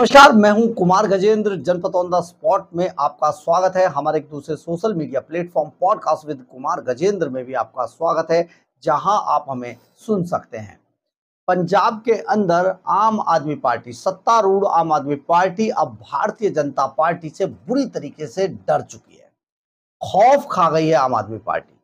नमस्कार, मैं हूं कुमार गजेंद्र। जनपद ऑन द स्पॉट में आपका स्वागत है। हमारे एक दूसरे social media platform podcast with Kumar Gajendra में भी आपका स्वागत है, जहां आप हमें सुन सकते हैं। पंजाब के अंदर आम आदमी पार्टी, सत्तारूढ़ आम आदमी पार्टी अब भारतीय जनता पार्टी से बुरी तरीके से डर चुकी है। खौफ खा गई है आम आदमी पार्टी।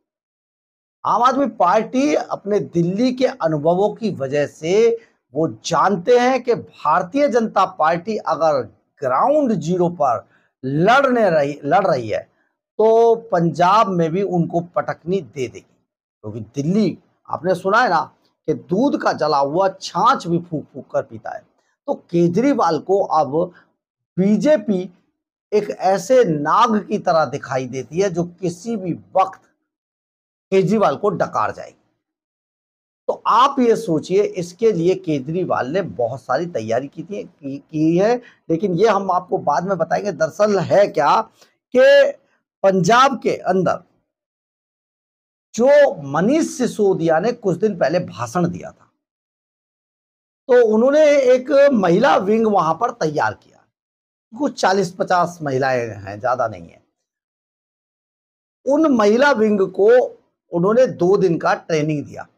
आम आदमी पार्टी अपने दिल्ली के अनुभवों की वजह से वो जानते हैं कि भारतीय जनता पार्टी अगर ग्राउंड जीरो पर लड़ रही है तो पंजाब में भी उनको पटकनी दे देगी। क्योंकि दिल्ली, आपने सुना है ना कि दूध का जला हुआ छाछ भी फूक फूक कर पीता है। तो केजरीवाल को अब बीजेपी एक ऐसे नाग की तरह दिखाई देती है जो किसी भी वक्त केजरीवाल को डकार जाएगी। तो आप ये सोचिए, इसके लिए केजरीवाल ने बहुत सारी तैयारी की है, लेकिन ये हम आपको बाद में बताएंगे। दरअसल है क्या कि पंजाब के अंदर जो मनीष सिसोदिया ने कुछ दिन पहले भाषण दिया था, तो उन्होंने एक महिला विंग वहां पर तैयार किया। कुछ 40-50 महिलाएं हैं, ज्यादा नहीं है। उन महिला विंग को उन्होंने 2 दिन का ट्रेनिंग दिया।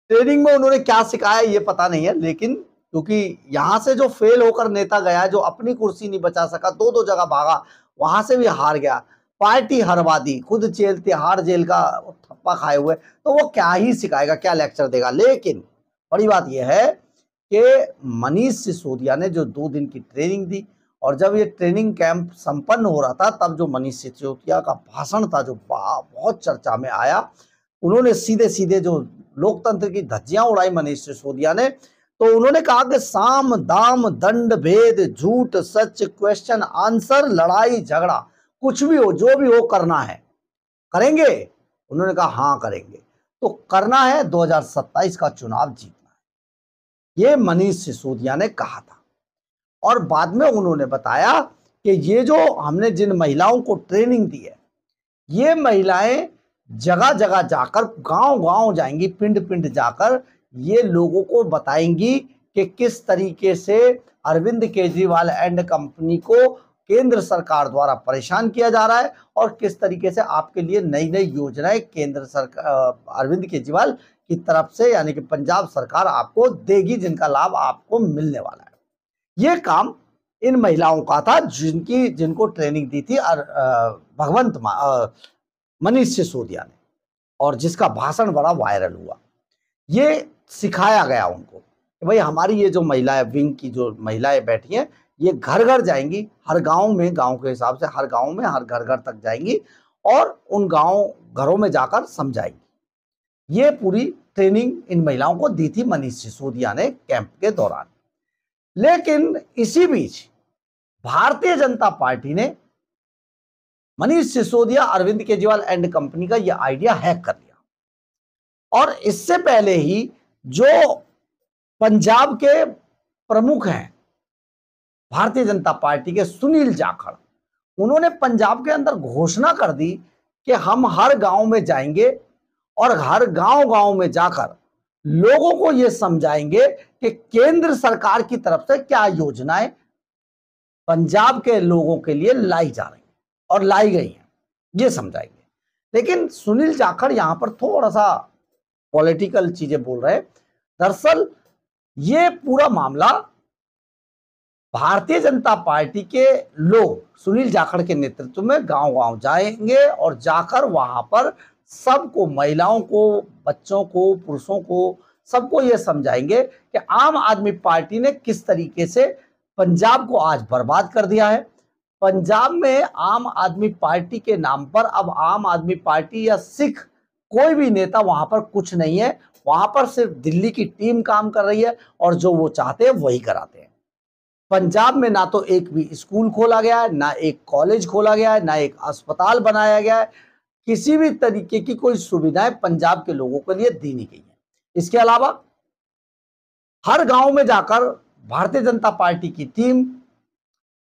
ट्रेनिंग में उन्होंने क्या सिखाया ये पता नहीं है, लेकिन क्योंकि यहां से जो फेल होकर नेता गया, जो अपनी कुर्सी नहीं बचा सका, 2-2 जगह भागा, वहां से भी हार गया, पार्टी हरवा दी, खुद तिहाड़ जेल का थप्पा खाए हुए, तो वो क्या ही सिखाएगा, क्या लेक्चर देगा। लेकिन बड़ी बात यह है कि मनीष सिसोदिया ने जो 2 दिन की ट्रेनिंग दी, और जब ये ट्रेनिंग कैंप संपन्न हो रहा था, तब जो मनीष सिसोदिया का भाषण था, जो बहुत चर्चा में आया, उन्होंने सीधे सीधे जो लोकतंत्र की धज्जियां उड़ाई मनीष सिसोदिया ने। तो उन्होंने कहा कि साम दाम दंड भेद झूठ सच क्वेश्चन आंसर लड़ाई झगड़ा कुछ भी हो, जो भी हो, करना है, करेंगे। उन्होंने कहा हाँ करेंगे। तो करना है, 2027 का चुनाव जीतना है, ये मनीष सिसोदिया ने कहा था। और बाद में उन्होंने बताया कि ये जो हमने जिन महिलाओं को ट्रेनिंग दी है, ये महिलाएं जगह जगह जाकर, गांव गांव जाएंगी, पिंड पिंड जाकर ये लोगों को बताएंगी कि किस तरीके से अरविंद केजरीवाल एंड कंपनी को केंद्र सरकार द्वारा परेशान किया जा रहा है, और किस तरीके से आपके लिए नई नई योजनाएं केंद्र सरकार, अरविंद केजरीवाल की तरफ से, यानी कि पंजाब सरकार आपको देगी, जिनका लाभ आपको मिलने वाला है। ये काम इन महिलाओं का था जिनको ट्रेनिंग दी थी मनीष सिसोदिया ने, और जिसका भाषण बड़ा वायरल हुआ। ये सिखाया गया उनको कि भाई हमारी ये जो महिलाएं, विंग की जो महिलाएं बैठी हैं, ये घर घर जाएंगी, हर गांव में, गांव के हिसाब से हर गांव में, हर घर घर तक जाएंगी और उन घरों में जाकर समझाएंगी। ये पूरी ट्रेनिंग इन महिलाओं को दी थी मनीष सिसोदिया ने कैंप के दौरान। लेकिन इसी बीच भारतीय जनता पार्टी ने मनीष सिसोदिया, अरविंद केजरीवाल एंड कंपनी का यह आइडिया हैक कर लिया। और इससे पहले ही जो पंजाब के प्रमुख हैं भारतीय जनता पार्टी के, सुनील जाखड़, उन्होंने पंजाब के अंदर घोषणा कर दी कि हम हर गांव में जाएंगे और हर गांव गांव में जाकर लोगों को यह समझाएंगे कि केंद्र सरकार की तरफ से क्या योजनाएं पंजाब के लोगों के लिए लाई जा रही और लाई गई हैं, ये समझाएंगे। लेकिन सुनील जाखड़ यहां पर थोड़ा सा पॉलिटिकल चीजें बोल रहे हैं। दरअसल ये पूरा मामला भारतीय जनता पार्टी के लोग सुनील जाखड़ के नेतृत्व में गांव गांव जाएंगे और जाकर वहां पर सबको, महिलाओं को, बच्चों को, पुरुषों को, सबको ये समझाएंगे कि आम आदमी पार्टी ने किस तरीके से पंजाब को आज बर्बाद कर दिया है। पंजाब में आम आदमी पार्टी के नाम पर अब आम आदमी पार्टी या सिख कोई भी नेता वहां पर कुछ नहीं है। वहां पर सिर्फ दिल्ली की टीम काम कर रही है और जो वो चाहते हैं वही कराते हैं। पंजाब में ना तो एक भी स्कूल खोला गया है, ना एक कॉलेज खोला गया है, ना एक अस्पताल बनाया गया है। किसी भी तरीके की कोई सुविधाएं पंजाब के लोगों के लिए दी नहीं गई है। इसके अलावा हर गांव में जाकर भारतीय जनता पार्टी की टीम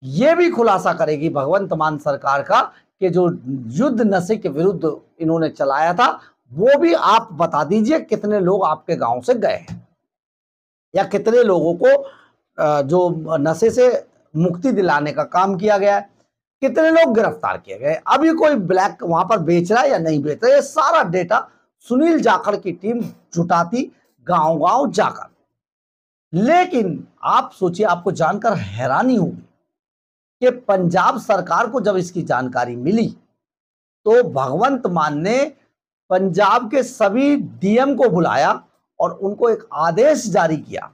ये भी खुलासा करेगी भगवंत मान सरकार का कि जो युद्ध नशे के विरुद्ध इन्होंने चलाया था, वो भी आप बता दीजिए कितने लोग आपके गांव से गए हैं, या कितने लोगों को जो नशे से मुक्ति दिलाने का काम किया गया है, कितने लोग गिरफ्तार किए गए, अभी कोई ब्लैक वहां पर बेच रहा है या नहीं बेच रहा है, ये सारा डेटा सुनील जाखड़ की टीम जुटाती गांव-गांव जाकर। लेकिन आप सोचिए, आपको जानकर हैरानी होगी कि पंजाब सरकार को जब इसकी जानकारी मिली तो भगवंत मान ने पंजाब के सभी डीएम को बुलाया और उनको एक आदेश जारी किया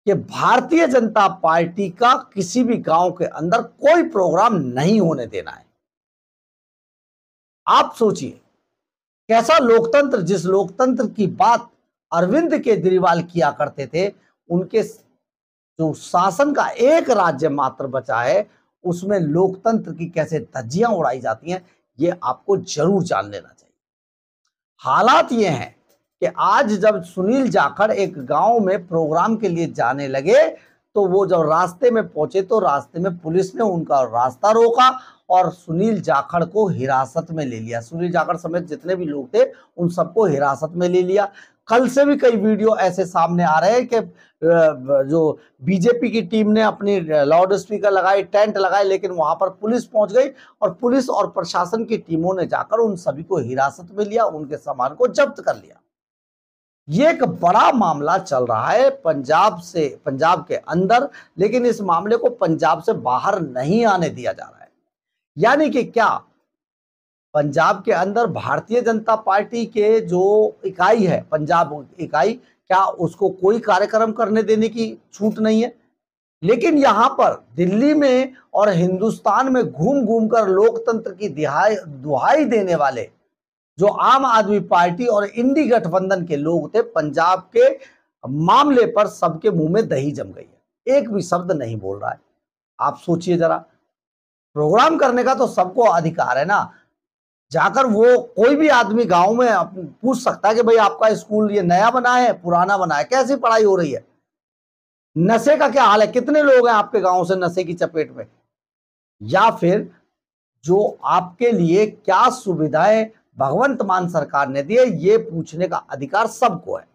कि भारतीय जनता पार्टी का किसी भी गांव के अंदर कोई प्रोग्राम नहीं होने देना है। आप सोचिए कैसा लोकतंत्र, जिस लोकतंत्र की बात अरविंद केजरीवाल किया करते थे, उनके जो शासन का एक राज्य मात्र बचा है उसमें लोकतंत्र की कैसे धज्जियां उड़ाई जाती हैं, ये आपको जरूर जान लेना चाहिए। हालात ये हैं कि आज जब सुनील जाखड़ एक गांव में प्रोग्राम के लिए जाने लगे तो वो जब रास्ते में पहुंचे तो रास्ते में पुलिस ने उनका रास्ता रोका और सुनील जाखड़ को हिरासत में ले लिया। सुनील जाखड़ समेत जितने भी लोग थे उन सबको हिरासत में ले लिया। कल से भी कई वीडियो ऐसे सामने आ रहे हैं कि जो बीजेपी की टीम ने अपनी लाउड स्पीकर लगाई, टेंट लगाए, लेकिन वहां पर पुलिस पहुंच गई और पुलिस और प्रशासन की टीमों ने जाकर उन सभी को हिरासत में लिया, उनके सामान को जब्त कर लिया। ये एक बड़ा मामला चल रहा है पंजाब के अंदर, लेकिन इस मामले को पंजाब से बाहर नहीं आने दिया जा रहा है। यानी कि क्या पंजाब के अंदर भारतीय जनता पार्टी के जो इकाई है, पंजाब इकाई, क्या उसको कोई कार्यक्रम करने देने की छूट नहीं है? लेकिन यहां पर दिल्ली में और हिंदुस्तान में घूम घूम कर लोकतंत्र की दुहाई देने वाले जो आम आदमी पार्टी और इंडी गठबंधन के लोग थे, पंजाब के मामले पर सबके मुंह में दही जम गई है, एक भी शब्द नहीं बोल रहा है। आप सोचिए जरा, प्रोग्राम करने का तो सबको अधिकार है ना, जाकर वो कोई भी आदमी गांव में पूछ सकता है कि भाई आपका स्कूल ये नया बना है पुराना बना है, कैसी पढ़ाई हो रही है, नशे का क्या हाल है, कितने लोग हैं आपके गांव से नशे की चपेट में, या फिर जो आपके लिए क्या सुविधाएं भगवंत मान सरकार ने दी है, ये पूछने का अधिकार सबको है।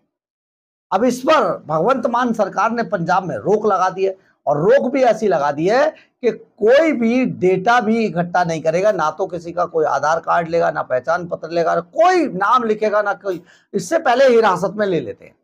अब इस पर भगवंत मान सरकार ने पंजाब में रोक लगा दी है और रोक भी ऐसी लगा दी है कि कोई भी डेटा भी इकट्ठा नहीं करेगा, ना तो किसी का कोई आधार कार्ड लेगा, ना पहचान पत्र लेगा, कोई नाम लिखेगा, ना कोई, इससे पहले हिरासत में ले लेते हैं।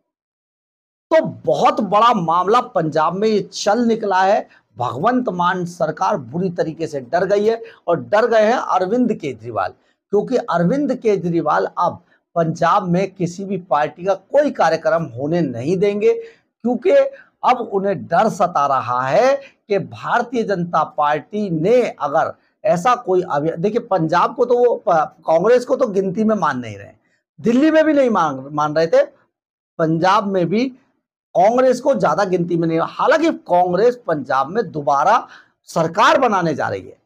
तो बहुत बड़ा मामला पंजाब में ये चल निकला है। भगवंत मान सरकार बुरी तरीके से डर गई है और डर गए हैं अरविंद केजरीवाल, क्योंकि अरविंद केजरीवाल अब पंजाब में किसी भी पार्टी का कोई कार्यक्रम होने नहीं देंगे, क्योंकि अब उन्हें डर सता रहा है कि भारतीय जनता पार्टी ने अगर ऐसा कोई अभियान, देखिए पंजाब को तो वो कांग्रेस को तो गिनती में मान नहीं रहे, दिल्ली में भी नहीं मान रहे थे, पंजाब में भी कांग्रेस को ज्यादा गिनती में नहीं। हालांकि कांग्रेस पंजाब में दोबारा सरकार बनाने जा रही है,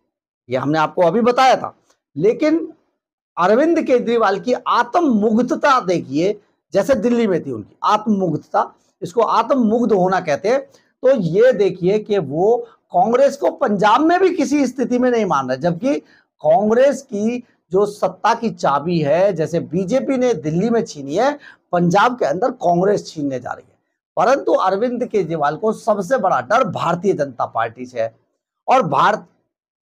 ये हमने आपको अभी बताया था, लेकिन अरविंद केजरीवाल की आत्ममुग्धता देखिए, जैसे दिल्ली में थी उनकी आत्ममुग्धता, इसको आत्ममुग्ध होना कहते हैं, तो ये देखिए कि वो कांग्रेस को पंजाब में भी किसी स्थिति में नहीं मान रहे, जबकि कांग्रेस की जो सत्ता की चाबी है, जैसे बीजेपी ने दिल्ली में छीनी है, पंजाब के अंदर कांग्रेस छीनने जा रही है। परंतु अरविंद केजरीवाल को सबसे बड़ा डर भारतीय जनता पार्टी से है। और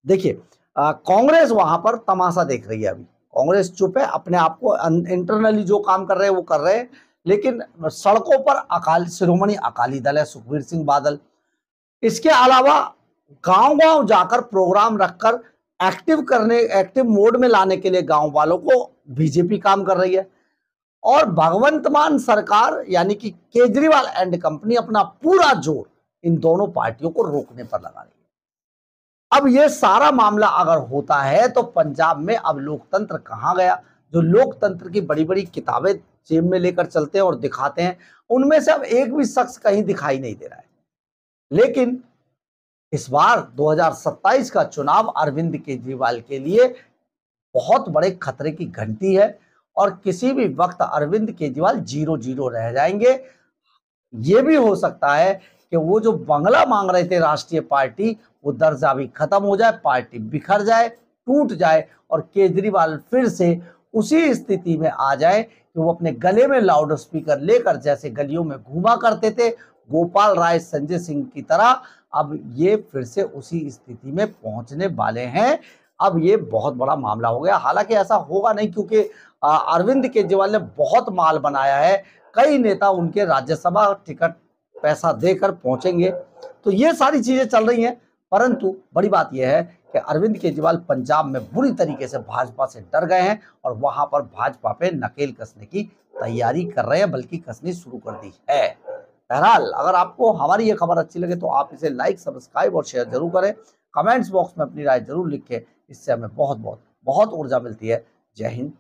देखिए कांग्रेस वहां पर तमाशा देख रही है, अभी कांग्रेस चुप है, अपने आप को इंटरनली जो काम कर रहे हैं वो कर रहे हैं, लेकिन सड़कों पर शिरोमणि अकाली दल है, सुखबीर सिंह बादल, इसके अलावा गांव-गांव जाकर प्रोग्राम रखकर एक्टिव मोड में लाने के लिए गांव वालों को बीजेपी काम कर रही है, और भगवंत मान सरकार यानी कि केजरीवाल एंड कंपनी अपना पूरा जोर इन दोनों पार्टियों को रोकने पर लगा रही है। अब ये सारा मामला अगर होता है तो पंजाब में अब लोकतंत्र कहां गया? जो लोकतंत्र की बड़ी बड़ी किताबें जेब में लेकर चलते हैं और दिखाते हैं, उनमें से अब एक भी शख्स कहीं दिखाई नहीं दे रहा है। लेकिन इस बार 2027 का चुनाव अरविंद केजरीवाल के लिए बहुत बड़े खतरे की घंटी है और किसी भी वक्त अरविंद केजरीवाल 0-0 रह जाएंगे। ये भी हो सकता है कि वो जो बंगला मांग रहे थे राष्ट्रीय पार्टी, वो दर्जा भी खत्म हो जाए, पार्टी बिखर जाए, टूट जाए और केजरीवाल फिर से उसी स्थिति में आ जाए कि वो अपने गले में लाउड स्पीकर लेकर जैसे गलियों में घूमा करते थे, गोपाल राय संजय सिंह की तरह अब ये फिर से उसी स्थिति में पहुंचने वाले हैं। अब ये बहुत बड़ा मामला हो गया। हालांकि ऐसा होगा नहीं, क्योंकि अरविंद केजरीवाल ने बहुत माल बनाया है। कई नेता उनके राज्यसभा टिकट पैसा देकर पहुंचेंगे, तो ये सारी चीजें चल रही हैं। परंतु बड़ी बात यह है कि अरविंद केजरीवाल पंजाब में बुरी तरीके से भाजपा से डर गए हैं और वहां पर भाजपा पे नकेल कसने की तैयारी कर रहे हैं, बल्कि कसनी शुरू कर दी है। बहरहाल, अगर आपको हमारी ये खबर अच्छी लगे तो आप इसे लाइक, सब्सक्राइब और शेयर जरूर करें। कमेंट्स बॉक्स में अपनी राय जरूर लिखें, इससे हमें बहुत बहुत बहुत ऊर्जा मिलती है। जय हिंद,